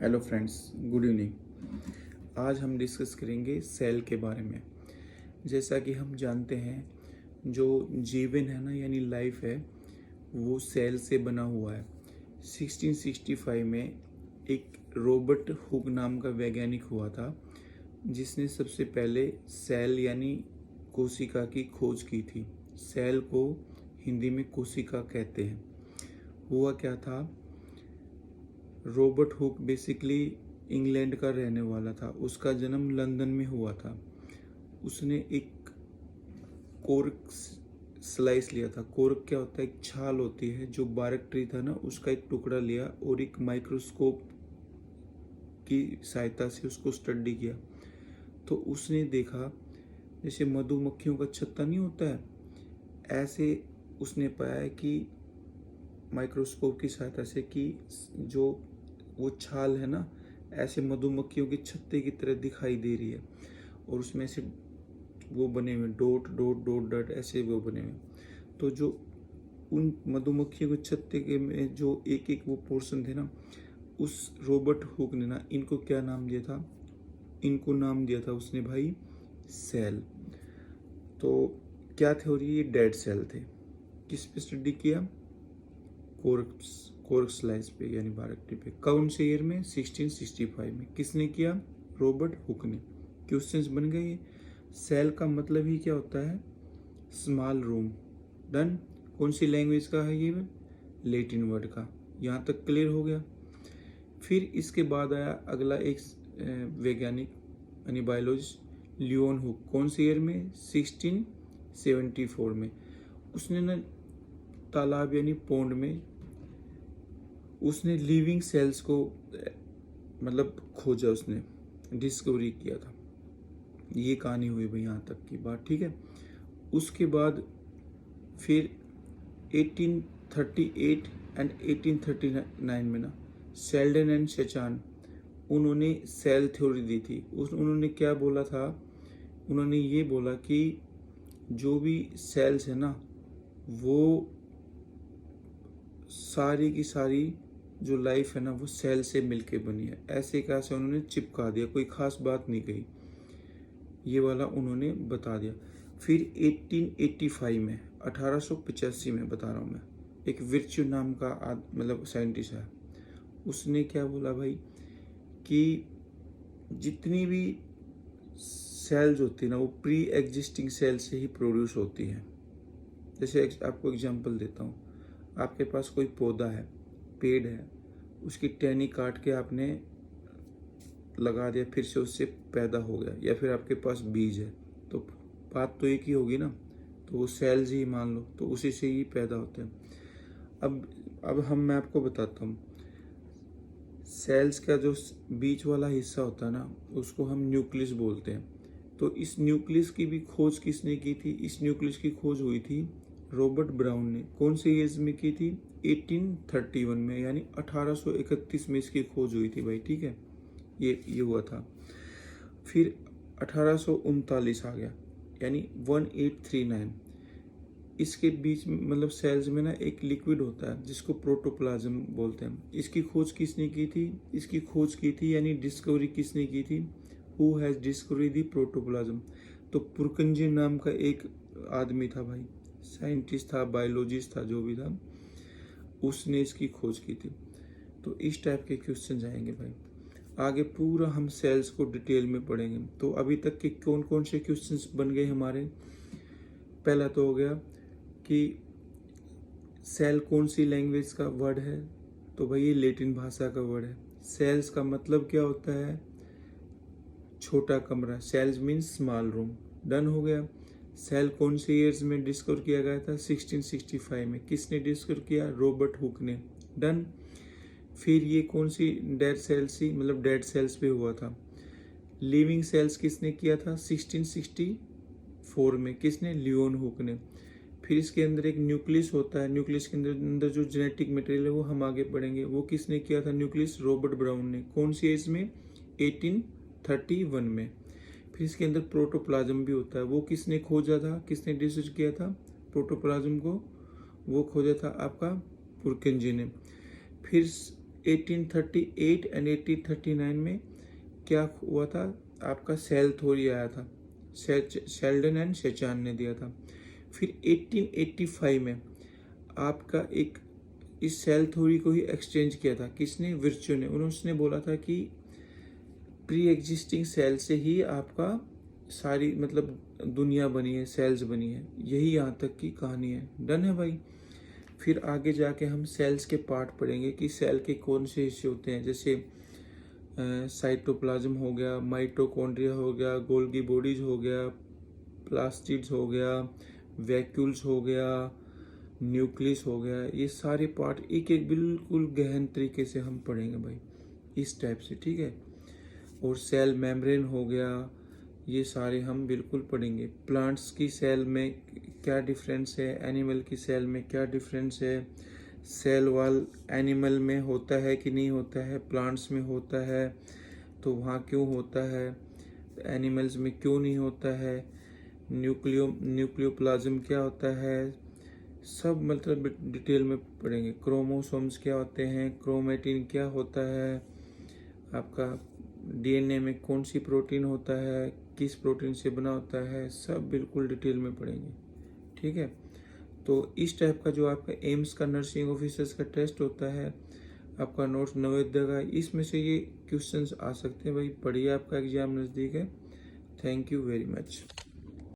Hello friends, good evening. आज हम discuss करेंगे सेल के बारे में। जैसा कि हम जानते हैं जो जीवन है ना, यानी लाइफ है, वो सेल से बना हुआ है। 1665 में एक रॉबर्ट हुक नाम का वैज्ञानिक हुआ था जिसने सबसे पहले सेल यानी कोशिका की खोज की थी। सेल को हिंदी में कोशिका कहते हैं। हुआ क्या था, रॉबर्ट हुक बेसिकली इंग्लैंड का रहने वाला था। उसका जन्म लंदन में हुआ था। उसने एक कोर्क स्लाइस लिया था। कोर्क क्या होता है? एक छाल होती है जो बारक ट्री था ना, उसका एक टुकड़ा लिया और एक माइक्रोस्कोप की सहायता से उसको स्टडी किया। तो उसने देखा जैसे मधुमक्खियों का छत्ता नहीं होता है, ऐसे उसने पाया कि माइक्रोस्कोप की सहायता से कि जो वो छाल है ना, ऐसे मधुमक्खियों के छत्ते की तरह दिखाई दे रही है और उसमें से वो बने हुए डॉट डॉट डॉट डॉट ऐसे वो बने हुए। तो जो उन मधुमक्खियों के छत्ते के में जो एक एक वो पोर्शन थे ना, उस रॉबर्ट हुक ने ना इनको क्या नाम दिया था? इनको नाम दिया था उसने भाई सेल। तो क्या थ्योरी? ये डेड सेल थे। किस पे स्टडी किया? कोर्क स्लाइस पे यानी बारकटी पे। कौन से ईयर में? 1665 में। किसने किया? रॉबर्ट हुक ने। क्वेश्चंस बन गए। सेल का मतलब ही क्या होता है? Small room. डन। कौन सी लैंग्वेज का है ये? लैटिन वर्ड का। यहाँ तक क्लियर हो गया। फिर इसके बाद आया अगला एक वैज्ञानिक यानी बायोलॉजिस्ट, लियोन हुक। कौन से ईयर में? 1674 में। उसने ना तालाब यानी पोंड में उसने लिविंग सेल्स को मतलब खोजा, उसने डिस्कवरी किया था। ये कहानी हुई भाई, यहाँ तक की बात ठीक है। उसके बाद फिर 1838 एंड 1839 में ना शेल्डन एंड शेचान उन्होंने सेल थ्योरी दी थी। उन्होंने क्या बोला था? उन्होंने ये बोला कि जो भी सेल्स है ना, वो सारी की सारी जो लाइफ है ना, वो सेल से मिलके बनी है। ऐसे कैसे उन्होंने चिपका दिया, कोई खास बात नहीं कही, ये वाला उन्होंने बता दिया। फिर 1885 में 1885 में बता रहा हूँ मैं, एक विर्च्यू नाम का मतलब साइंटिस्ट है। उसने क्या बोला भाई कि जितनी भी सेल्स होती है ना, वो प्री एग्जिस्टिंग सेल से ही प्रोड्यूस होती हैं। जैसे आपको एग्जांपल देता हूँ। आपके पास कोई पौधा है, पेड़ है, उसकी टहनी काट के आपने लगा दिया, फिर से उससे पैदा हो गया। या फिर आपके पास बीज है, तो बात तो एक ही होगी ना, तो वो सेल्स ही मान लो, तो उसी से ही पैदा होते हैं। अब मैं आपको बताता हूँ। सेल्स का जो बीच वाला हिस्सा होता है ना, उसको हम न्यूक्लियस बोलते हैं। तो इस न्यूक्लियस की भी खोज किसने की थी? इस न्यूक्लियस की खोज हुई थी रॉबर्ट ब्राउन ने। कौन से ईयर्स में की थी? 1831 में, यानी 1831 में इसकी खोज हुई थी भाई, ठीक है। ये हुआ था। फिर 1839 आ गया, यानी 1839। इसके बीच में मतलब सेल्स में ना एक लिक्विड होता है जिसको प्रोटोप्लाज्म बोलते हैं। इसकी खोज किसने की थी? इसकी खोज की थी यानी डिस्कवरी किसने की थी? Who has discovery the protoplasm? तो पुरकंजी नाम का एक आदमी था भाई, साइंटिस्ट था, बायोलॉजिस्ट था, जो भी था, उसने इसकी खोज की थी। तो इस टाइप के क्वेश्चन आएंगे भाई। आगे पूरा हम सेल्स को डिटेल में पढ़ेंगे। तो अभी तक के कौन कौन से क्वेश्चंस बन गए हमारे? पहला तो हो गया कि सेल कौन सी लैंग्वेज का वर्ड है? तो भाई ये लैटिन भाषा का वर्ड है। सेल्स का मतलब क्या होता है? छोटा कमरा। Sales means small room. Done हो गया। सेल कौन से ईयर्स में डिस्कवर किया गया था? 1665 में। किसने डिस्कवर किया? रॉबर्ट हुक ने। डन। फिर ये कौन सी डेड सेल्स थी? मतलब डेड सेल्स पे हुआ था। लिविंग सेल्स किसने किया था? 1664 में। किसने? लियोन हुक ने। फिर इसके अंदर एक न्यूक्लियस होता है। न्यूक्लियस के अंदर जो जेनेटिक मटेरियल है वो हम आगे पढ़ेंगे। वो किसने किया था न्यूक्लियस? रॉबर्ट ब्राउन ने। कौन सी एज में? 1831 में। फिर इसके अंदर प्रोटोप्लाज्म भी होता है। वो किसने खोजा था? किसने डिस्कवर किया था प्रोटोप्लाज्म को? वो खोजा था आपका पुरकिंजी ने। फिर 1838 एंड 1839 में क्या हुआ था, आपका सेल थ्योरी आया था, शेल्डन एंड शेचान ने दिया था। फिर 1885 में आपका एक इस सेल थ्योरी को ही एक्सचेंज किया था, किसने, विर्च्यू ने। उन्होंने बोला था कि प्री एग्जिस्टिंग सेल से ही आपका सारी मतलब दुनिया बनी है, सेल्स बनी है। यही यहाँ तक की कहानी है। डन है भाई। फिर आगे जाके हम सेल्स के पार्ट पढ़ेंगे कि सेल के कौन से हिस्से होते हैं, जैसे साइटोप्लाज्म हो गया, माइटोकॉन्ड्रिया हो गया, गोल्गी बॉडीज हो गया, प्लास्टिड्स हो गया, वैक्यूल्स हो गया, न्यूक्लियस हो गया। ये सारे पार्ट एक एक बिल्कुल गहन तरीके से हम पढ़ेंगे भाई, इस टाइप से, ठीक है। और सेल मेम्ब्रेन हो गया, ये सारे हम बिल्कुल पढ़ेंगे। प्लांट्स की सेल में क्या डिफरेंस है, एनिमल की सेल में क्या डिफरेंस है, सेल वॉल एनिमल में होता है कि नहीं होता है, प्लांट्स में होता है तो वहाँ क्यों होता है, एनिमल्स में क्यों नहीं होता है, न्यूक्लियोप्लाज्म क्या होता है, सब मतलब डिटेल में पढ़ेंगे। क्रोमोसोम्स क्या होते हैं, क्रोमेटिन क्या होता है, आपका डीएनए में कौन सी प्रोटीन होता है, किस प्रोटीन से बना होता है, सब बिल्कुल डिटेल में पढ़ेंगे, ठीक है। तो इस टाइप का जो आपका एम्स का नर्सिंग ऑफिसर्स का टेस्ट होता है, आपका नोट्स नवोदय का, इसमें से ये क्वेश्चंस आ सकते हैं भाई। पढ़िए, आपका एग्जाम नज़दीक है। Thank you very much.